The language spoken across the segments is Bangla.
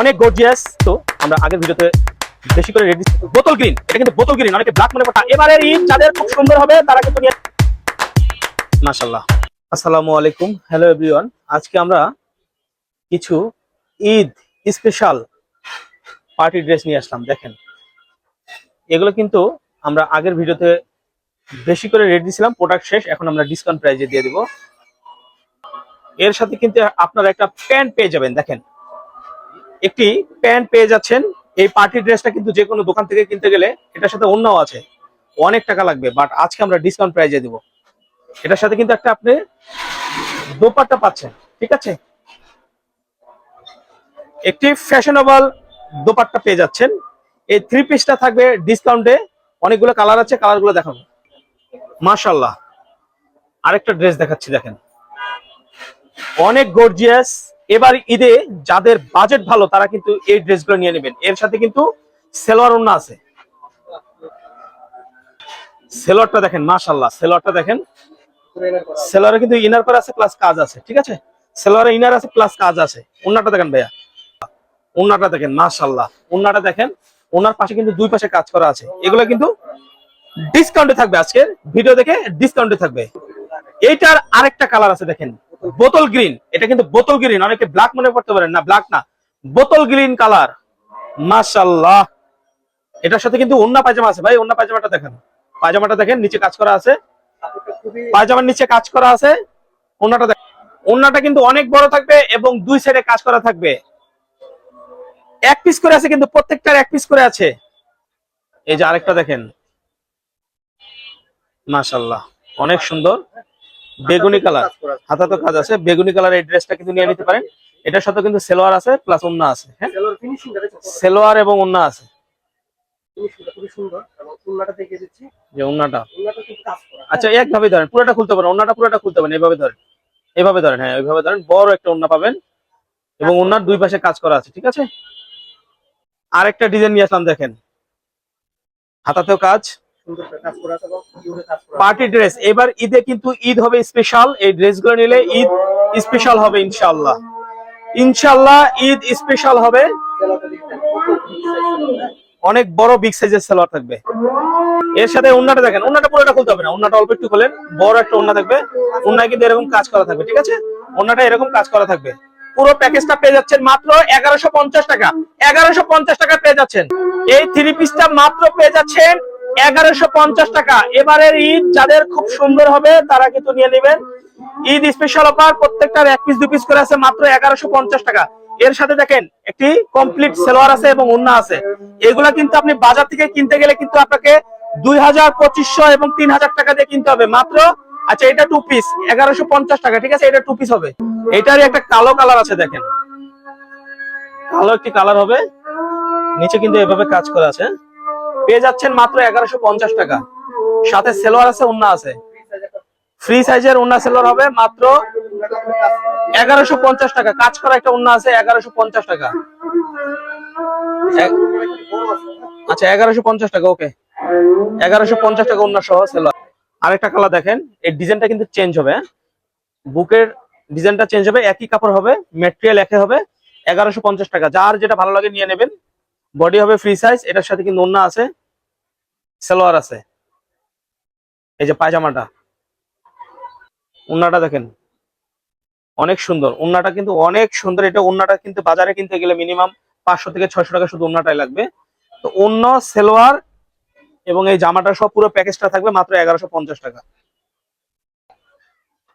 অনেক গর্জিয়াস। তো আমরা আগের ভিডিওতে বেশি করে রেডি বোতল গ্রিন, এটা কিন্তু বোতল গ্রিন, অনেকে ব্ল্যাক মনে করতে। এবারে ঈদ যাদের খুব সুন্দর হবে তারা কিন্তু মাশাআল্লাহ। আসসালামু আলাইকুম, হ্যালো এভরিওয়ান। আজকে আমরা কিছু ঈদ স্পেশাল পার্টি ড্রেস নিয়ে আসলাম। দেখেন, এগুলো কিন্তু আমরা আগের ভিডিওতে বেশি করে রেডি ছিলাম, প্রোডাক্ট শেষ, এখন আমরা ডিসকাউন্ট প্রাইজে দিয়ে দিব। এর সাথে কিন্তু আপনারা একটা প্যান্ট পেয়ে যাবেন। দেখেন, একটি প্যান্ট পেয়ে যাচ্ছেন। এই পার্টি ড্রেসটা কিন্তু যে কোনো দোকান থেকে কিনতে গেলে এটার সাথে অন্যও আছে, অনেক টাকা লাগবে, বাট আজকে আমরা ডিসকাউন্ট প্রাইজে দিব। এটার সাথে কিন্তু একটা আপনি দোপাট্টা পাচ্ছেন, ঠিক আছে? একটি ফ্যাশনেবল দোপাট্টা পেয়ে যাচ্ছেন। এই থ্রি পিসটা থাকবে ডিসকাউন্টে। অনেকগুলো কালার আছে, কালারগুলো দেখাবো। মাশাআল্লাহ, আরেকটা ড্রেস দেখাচ্ছি। দেখেন, অনেক গর্জিয়াস। এবার ঈদে যাদের বাজেট ভালো তারা কিন্তু এই ড্রেসগুলো নিয়ে নেবেন। এর সাথে কিন্তু সেলোয়ার ওড়না আছে। সেলোয়ারটা দেখেন, মাশাআল্লাহ, সেলোয়ারটা দেখেন। সেলোয়ারে কিন্তু ইনার করা আছে প্লাস কাজ আছে, ঠিক আছে? সেলোয়ারে ইনার আছে প্লাস কাজ আছে। ওড়নাটা দেখেন ভাইয়া, ওড়নাটা দেখেন, মাশাআল্লাহ, ওড়নাটা দেখেন। ওড়নার পাশে কিন্তু দুই পাশে কাজ করা আছে। এগুলো কিন্তু ডিসকাউন্টে থাকবে, আজকের ভিডিও দেখে ডিসকাউন্টে থাকবে। এইটার আরেকটা কালার আছে, দেখেন, বোতল গ্রিন। এটা কিন্তু বোতল গ্রিন, অনেকে ব্ল্যাক মনে করতে পারেন, না ব্ল্যাক না, বোতল গ্রিন কালার। মাশাআল্লাহ, এটার সাথে কিন্তু ওন্না পায়জামা আছে। ভাই, ওন্না পায়জামাটা দেখেন, পায়জামাটা দেখেন, নিচে কাজ করা আছে, পায়জামার নিচে কাজ করা আছে। ওন্নাটা দেখেন, ওন্নাটা কিন্তু অনেক বড় থাকবে এবং দুই সাইডে কাজ করা থাকবে। এক পিস করে আছে, কিন্তু প্রত্যেকটার এক পিস করে আছে। এই যে আরেকটা দেখেন, মাশাআল্লাহ, অনেক সুন্দর, বেগুনি কালার, হাতাতে কাজ আছে, বেগুনি কালার। এই ড্রেসটা কিন্তু নিয়ে নিতে পারেন। এটার সাথে কিন্তু সেলোয়ার আছে প্লাস ওন্না আছে। হ্যাঁ, সেলোয়ার এবং ওন্না আছে। যে ওন্নাটা, আচ্ছা, একভাবে ধরেন, পুরোটা খুলতে পারেন, ওন্নাটা পুরোটা খুলতে পারেন, এইভাবে ধরেন, এইভাবে ধরেন, হ্যাঁ এইভাবে ধরেন। বড় একটা ওন্না পাবেন এবং ওন্নার দুই পাশে কাজ করা আছে, ঠিক আছে? আরেকটা ডিজাইন নিয়ে আসলাম, দেখেন, হাতাতেও কাজ, পার্টি ড্রেস। এবার ঈদে কিন্তু ঈদ হবে স্পেশাল। এই ড্রেসগুলো নিলে ঈদ স্পেশাল হবে ইনশাআল্লাহ। ইনশাআল্লাহ ঈদ স্পেশাল হবে। অনেক বড় বিগ সাইজের সালোয়ার থাকবে। এর সাথে ওন্নাটা দেখেন, ওন্নাটা পুরোটা খুলতে হবে না, ওন্নাটা অল্প একটু খোলেন। বড় একটা ওন্না থাকবে, ওন্নায় কিন্তু এরকম কাজ করা থাকবে, ঠিক আছে? ওন্নাটা এরকম কাজ করা থাকবে। পুরো প্যাকেজটা পেয়ে যাচ্ছেন মাত্র 1150 টাকা। 1150 টাকা পেয়ে যাচ্ছেন। এই থ্রি পিসটা মাত্র পেয়ে যাচ্ছেন 1150 টাকা। এবারের ঈদ যাদের খুব সুন্দর হবে তারা কিন্তু নিয়ে নেবেন। ঈদ স্পেশাল অফার, প্রত্যেকটার এক পিস দুই পিস করে আছে, মাত্র 1150 টাকা। এর সাথে দেখেন একটি কমপ্লিট সেলোয়ার আছে এবং ওন্না আছে। এগুলা কিন্তু আপনি বাজার থেকে কিনতে গেলে কিন্তু আপনাকে 2000, 2500 এবং 3000 টাকা দিয়ে কিনতে হবে মাত্র। আচ্ছা, এটা টু পিস 1150 টাকা, ঠিক আছে? এটা টু পিস হবে। এটারই একটা কালো কালার আছে, দেখেন, কালো একটি কালার হবে। নিচে কিন্তু এভাবে কাজ করা আছে। পেয়ে যাচ্ছেন মাত্র 1150 টাকা। সাথে সেলোয়ার আছে, ওন্না আছে। ফ্রি সাইজের ওন্না সেলোয়ার হবে মাত্র 1150 টাকা। কাজ করা একটা ওন্না আছে, 1150 টাকা। আচ্ছা, 1150 টাকা, ওকে। 1150 টাকা ওন্না সহ সেলোয়ার। আরেকটা কালার দেখেন, এই ডিজাইনটা কিন্তু চেঞ্জ হবে। বুকের ডিজাইনটা চেঞ্জ হবে, একই কাপড় হবে, ম্যাটেরিয়াল একই হবে। 1150 টাকা। যার যেটা ভালো লাগে নিয়ে নেবেন। বডি হবে ফ্রি সাইজ। এটার সাথে কিন্তু ওন্না আছে, সালোয়ার আছে। এই যে পায়জামাটা, ওন্নাটা দেখেন, অনেক সুন্দর। ওন্নাটা কিন্তু অনেক সুন্দর। এটা ওন্নাটা কিন্তু বাজারে কিনতে গেলে মিনিমাম 500 থেকে 600 টাকা শুধু ওন্নাটাই লাগবে। তো ওন্না, সালোয়ার এবং এই জামাটা সব পুরো প্যাকেজটা থাকবে মাত্র 1150 টাকা।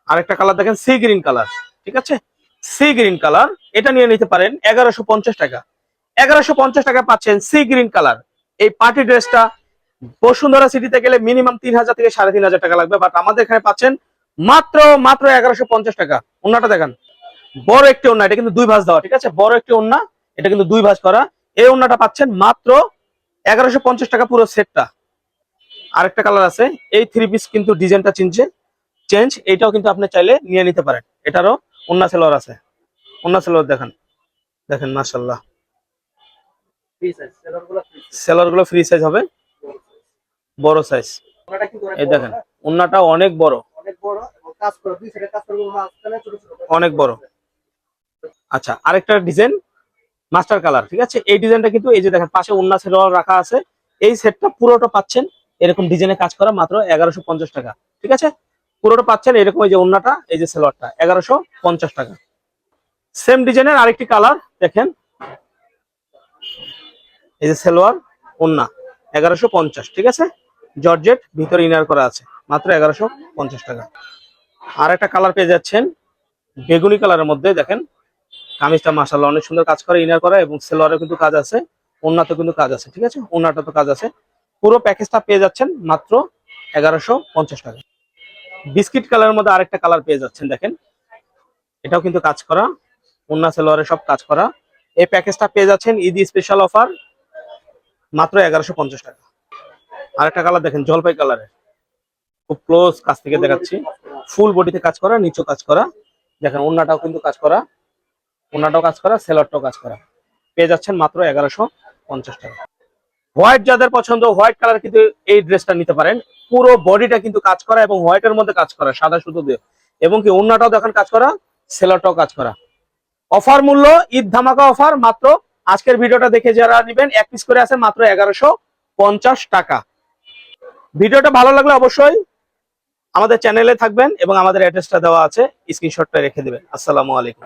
আরেকটা কালার দেখেন, সি গ্রিন কালার, ঠিক আছে? সি গ্রিন কালার, এটা নিয়ে নিতে পারেন 1150 টাকা। 1150 টাকা পাচ্ছেন সি গ্রিন কালার। এই পার্টি ড্রেসটা বসুন্ধরা সিটিতে গেলে মিনিমাম 3000 থেকে 3500 টাকা লাগবে, বাট আমাদের এখানে পাচ্ছেন মাত্র 1150 টাকা। ওন্নাটা দেখেন, বড় একটি ওন্না, এটা কিন্তু দুই ভাঁজ দেওয়া, ঠিক আছে? বড় একটি ওন্না, এটা কিন্তু দুই ভাঁজ করা। এই ওন্নাটা পাচ্ছেন মাত্র 1150 টাকা, পুরো সেটটা। আরেকটা কালার আছে। এই থ্রি পিস কিন্তু ডিজাইনটা চেঞ্জ, এটাও কিন্তু আপনি চাইলে নিয়ে নিতে পারেন। এটারও ওন্না সেলোয়ার আছে। ওন্না সেলোয়ার দেখেন, দেখেন, মাশাআল্লাহ। সেলোয়ার গুলো ফ্রি সাইজ হবে, বড় সাইজ। এই দেখেন, ওন্নাটা অনেক বড়, অনেক বড়। আচ্ছা, আরেকটা ডিজাইন, মাস্টার কালার, ঠিক আছে। এই ডিজাইনটা কিন্তু এই যে দেখেন পাশে ওন্না সেলোয়ার রাখা আছে, এই সেটটা পুরোটা পাচ্ছেন এরকম ডিজাইনে কাজ করা মাত্র 1150 টাকা, ঠিক আছে। পুরোটা পাচ্ছেন এরকম, এই যে ওন্নাটা, এই যে সেলোয়ারটা 1150 টাকা। সেম ডিজাইনের আরেকটি কালার দেখেন, এই যে সেলোয়ার ওন্না 1150, ঠিক আছে। জর্জেট ভিতরে ইনার করা আছে, মাত্র 1150 টাকা। আর একটা কালার পেয়ে যাচ্ছেন বেগুনি কালারের মধ্যে, দেখেন কামিজটা মাশাআল্লাহ অনেক সুন্দর কাজ করা, ইনার করা এবং সেলোয়ারে কিন্তু কাজ আছে, ওন্নাতে কিন্তু কাজ আছে, ঠিক আছে। ওন্নাটা তো কাজ আছে। পুরো প্যাকেজটা পেয়ে যাচ্ছেন মাত্র 1150 টাকা। বিস্কিট কালারের মধ্যে আরেকটা কালার পেয়ে যাচ্ছেন, দেখেন এটাও কিন্তু কাজ করা, ওন্না সেলোয়ারে সব কাজ করা। এই প্যাকেজটা পেয়ে যাচ্ছেন ঈদ স্পেশাল অফার মাত্র 1150 টাকা। আরেকটা কালার দেখেন জলপাই কালারের, খুব ক্লোজ কাছ থেকে দেখাচ্ছি, ফুল বডিতে কাজ করা, নিচেও কাজ করা, দেখেন ওন্নাটাও কিন্তু কাজ করা, ওন্নাটাও কাজ করা, সেলোয়ারটাও কাজ করা। পেয়ে যাচ্ছেন মাত্র 1150 টাকা। হোয়াইট যাদের পছন্দ, হোয়াইট কালার কিন্তু এই ড্রেসটা নিতে পারেন। পুরো বডিটা কিন্তু কাজ করা এবং হোয়াইটের মধ্যে কাজ করা, সাদা সুতো দিয়ে, এবং কি ওন্নাটাও দেখেন কাজ করা, সেলোয়ারটাও কাজ করা। অফার মূল্য, ঈদ ধামাকা অফার, মাত্র আজকের ভিডিওটা দেখে যারা নেবেন এক পিস করে আছে মাত্র 1150 টাকা। ভিডিওটা ভালো লাগলে অবশ্যই আমাদের চ্যানেলে থাকবেন এবং আমাদের অ্যাড্রেসটা দেওয়া আছে, স্ক্রিনশটটা রেখে দিবেন। আসসালামু আলাইকুম।